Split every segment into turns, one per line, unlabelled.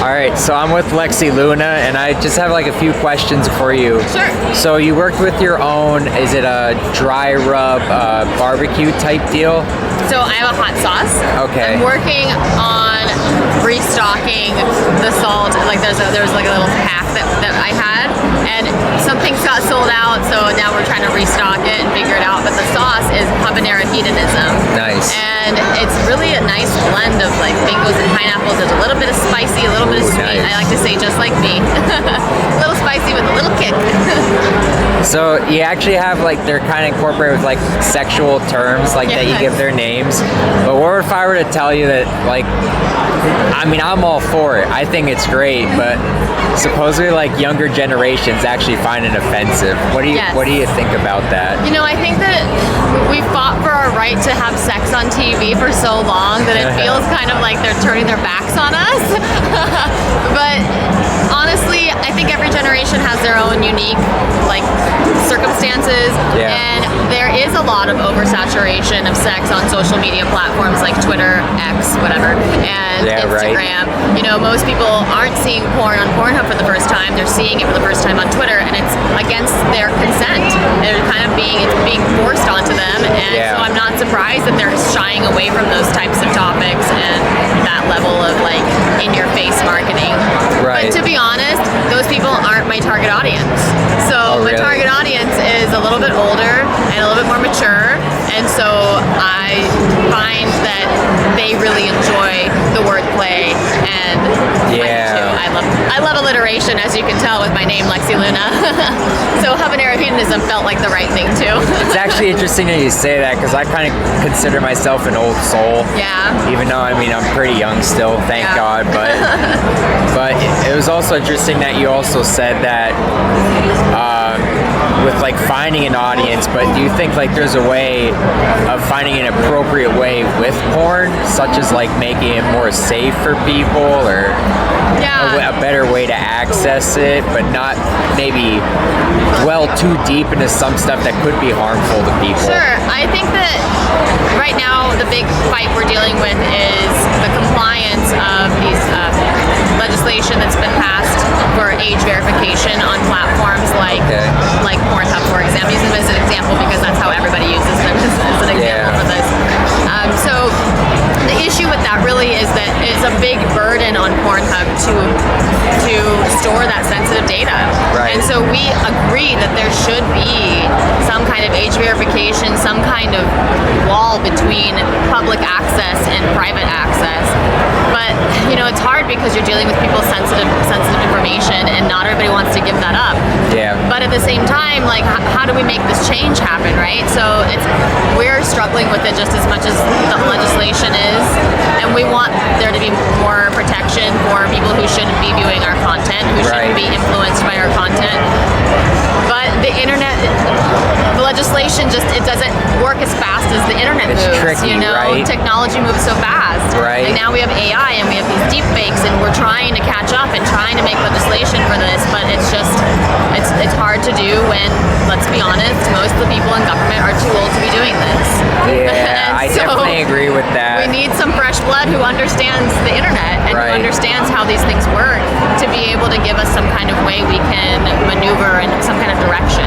All right, so I'm with Lexi Luna, and I just have like a few questions for you.
Sure.
So you worked with your own, is it a dry rub barbecue type deal?
So I have a hot sauce.
Okay.
I'm working on restocking the salt. Like there was like a little pack that I had, and some things got sold out, so now we're trying to restock it and figure it out. But the sauce is habanero hedonism.
Nice.
And it's really a nice blend of like mangoes and pineapples. There's a little bit of spicy, a little bit of sweet.
Nice.
I like to say just like me. A little spicy with a little kick.
So you actually have like, they're kind of incorporated with like sexual terms like that you give their names. But what if I were to tell you that like, I mean, I'm all for it. I think it's great, but supposedly like younger generations actually find it offensive. What do you think about that?
You know, I think that we fought for our right to have sex on TV for so long that it feels kind of like they're turning their backs on us. But honestly, I think every generation has their own unique like circumstances, and there is a lot of oversaturation of sex on social media platforms like Twitter, X, whatever, and Instagram. Right. You know, most people aren't seeing porn on Pornhub for the first time. They're seeing it for the first time on Twitter, and it's against their consent. They're kind of it's being forced onto them, and so I'm not surprised that they're shying away from those types of topics and that level of like in-your-face marketing.
Right.
But to be honest, those people aren't my target audience. So my target audience is a little bit older and a little bit more mature, and so I find that they really enjoy the wordplay and I love alliteration, as you can tell with my name, Lexi Luna. So habanero hedonism felt like the right thing too.
It's actually interesting that you say that, because I kind of consider myself an old soul.
Yeah.
Even though, I mean, I'm pretty young still, thank God. But it was also interesting that you also said that with like finding an audience, but do you think like there's a way of finding an appropriate way with porn, such as like making it more safe for people, or a better way to access it, but not maybe dwell too deep into some stuff that could be harmful to people?
Sure. I think that right now the big fight we're dealing with is the compliance of these legislation that's been passed for age verification on platforms like Pornhub, for example. I'm using them as an example because that's how everybody uses them as an example for this. So the issue with that really is that it's a big burden on Pornhub to store that sensitive data. Right. And so we agree that there should be some kind of age verification, some kind of wall between public access and private access. But you know, it's hard because you're dealing with people's sensitive information, and not everybody wants to give that up.
Yeah.
But at the same time, like, how do we make this change happen, right? So we're struggling with it just as much as the legislation is, and we want there to be more protection for people who shouldn't be viewing our content, who shouldn't be influenced by our content. But the internet, the legislation it doesn't work as fast as the internet moves.
Tricky,
you know,
right?
Technology moves so fast.
Right.
And now we have AI and we have these deep fakes, and we're trying to catch up and trying to make legislation for this, but it's hard to do when, let's be honest, most of the people in government are too old to be doing this.
Yeah, I definitely agree with that.
We need some fresh blood who understands the internet and who understands how these things work to be able to give us some kind of way we can maneuver in some kind of direction.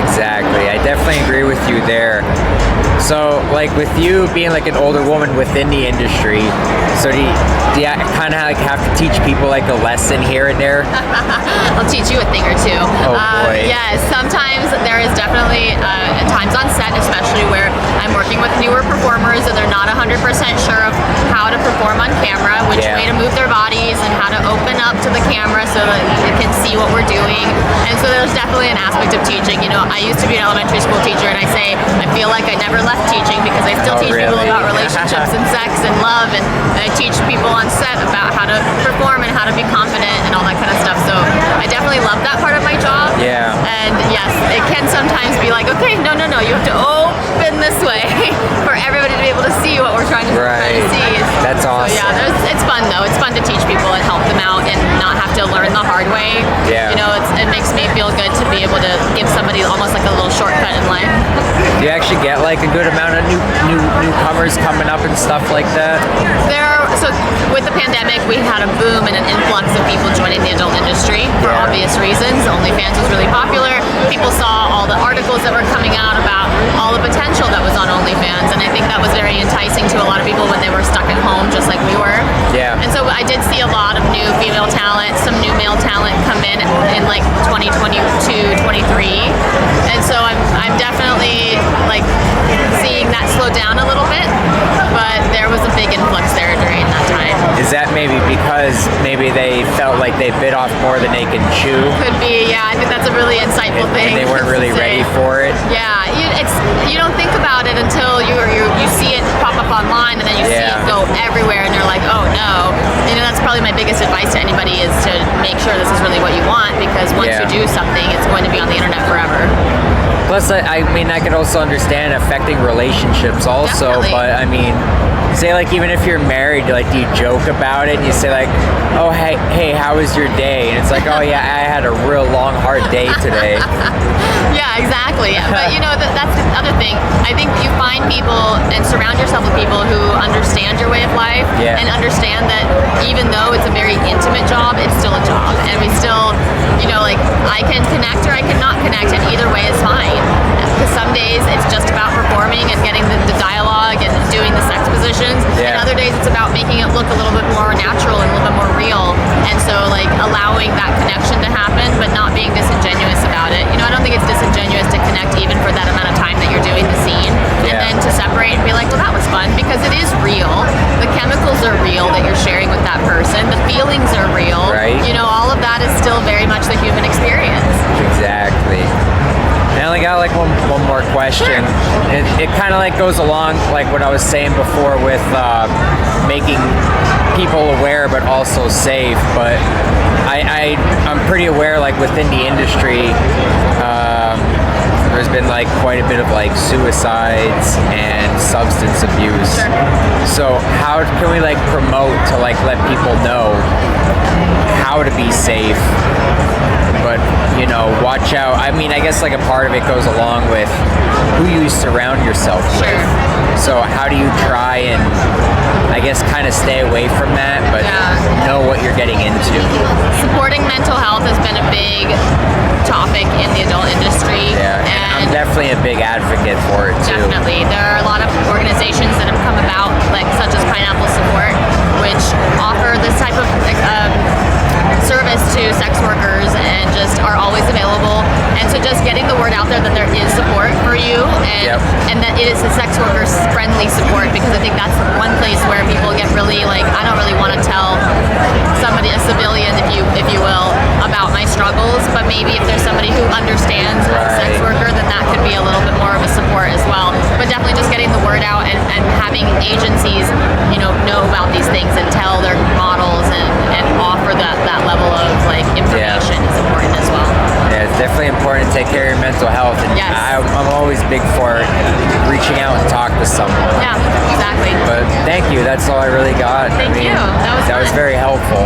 Exactly. I definitely agree with you there. So, like, with you being like an older woman within the industry, so do you kind of like have to teach people like a lesson here and there?
I'll teach you a thing or two.
Oh boy.
Yes, sometimes there is definitely times on set, especially where I'm working with newer performers and they're not 100% sure of how to perform on camera, which way to move their bodies and how to open up to the camera so that you can see what we're doing. And so there's definitely an aspect of teaching. You know, I used to be an elementary school teacher, and I say I feel like I never left teaching because I still teach people about relationships and sex and love, and I teach people on set about how to perform and how to be confident and all that kind of stuff. So I definitely love that part of my job.
Yeah.
And yes, it can sometimes be like, okay, no, you have to open this way for everybody to be able to see what we're trying to see.
That's awesome.
So yeah, it's fun though. It's fun to teach people and help them out and not have to learn the hard way.
Yeah.
You know, it makes me feel good to be able to give somebody almost like a little shortcut in life.
Do you actually get like a good amount of newcomers coming up and stuff like that?
So with the pandemic, we had a boom and an influx of people joining the adult industry for obvious reasons. OnlyFans was really popular. People saw all the articles that were coming out about all the potential that was on OnlyFans, and I think that was very enticing to a lot of people when they were stuck at home, just like we were.
Yeah.
And so I did see a lot of new female talent, some new male talent come in like 2022, 23, and so I'm definitely like seeing that slow down a little bit, but there was a big influx there during that time.
Is that maybe because maybe they felt like they bit off more than they can chew?
Could be, yeah. I think that's a really insightful thing.
And they weren't really ready for it?
Yeah, you don't think about it until you see it pop up online, and then you see it go everywhere, and you're like, oh no. That's probably my biggest advice to anybody is to make sure this is really what you want, because once you do something, it's going to be on the internet forever.
Plus, I mean, I could also understand affecting relationships also,
Definitely.
but I mean, say like even if you're married, like do you joke about it and you say like, oh hey, how was your day? And it's like, oh yeah, I had a real long hard day today.
Yeah, exactly. But that's the other thing. I think you find people and surround yourself with people who understand your way of life and understand that even though it's a very intimate job, it's still a job, and we still, like I can connect or I cannot connect, and either way is fine. Because some days it's just about performing and getting the dialogue and doing the sex positions, and other days it's about making it look a little bit more natural and a little bit more real. And so like allowing that connection to happen, but not being disingenuous about it. I don't think it's disingenuous to connect even for that amount of time that you're doing the scene, and then to separate and be like, well, that was fun, because it is real. The chemicals are real that you're sharing with that person. The feelings are real.
Right.
All of that is still very much the human experience.
Exactly. I only got like one more question.
Sure.
It kind of like goes along like what I was saying before with making people aware but also safe. But I'm pretty aware like within the industry, there's been like quite a bit of like suicides and substance abuse.
Sure.
So how can we like promote to like let people know how to be safe? But watch out. I mean, I guess like a part of it goes along with who you surround yourself with. So how do you try and, I guess, kind of stay away from that, but know what you're getting into?
Supporting mental health has been a big topic in the adult industry.
Yeah, and I'm definitely a big advocate for it too.
Definitely. There are a lot of organizations that have come about, like such as Pineapple Support, which offer this type of service to sex workers and just are always available. And so just getting the word out there that there is support for you, and that it is a sex workers friendly support, because I think that's one place where people get really like, I don't really want to tell somebody, a civilian if you will, about my struggles, but maybe if there's somebody who understands as a sex worker, then that could be a little bit more of a support as well. But definitely just getting the word out and having agencies know about these things and tell their models and offer that level of like information is important as well.
Yeah, it's definitely important to take care of your mental health, and I'm always big for reaching out and talk to someone.
Yeah, exactly.
But thank you. That's all I really got.
Thank you. That was
very helpful.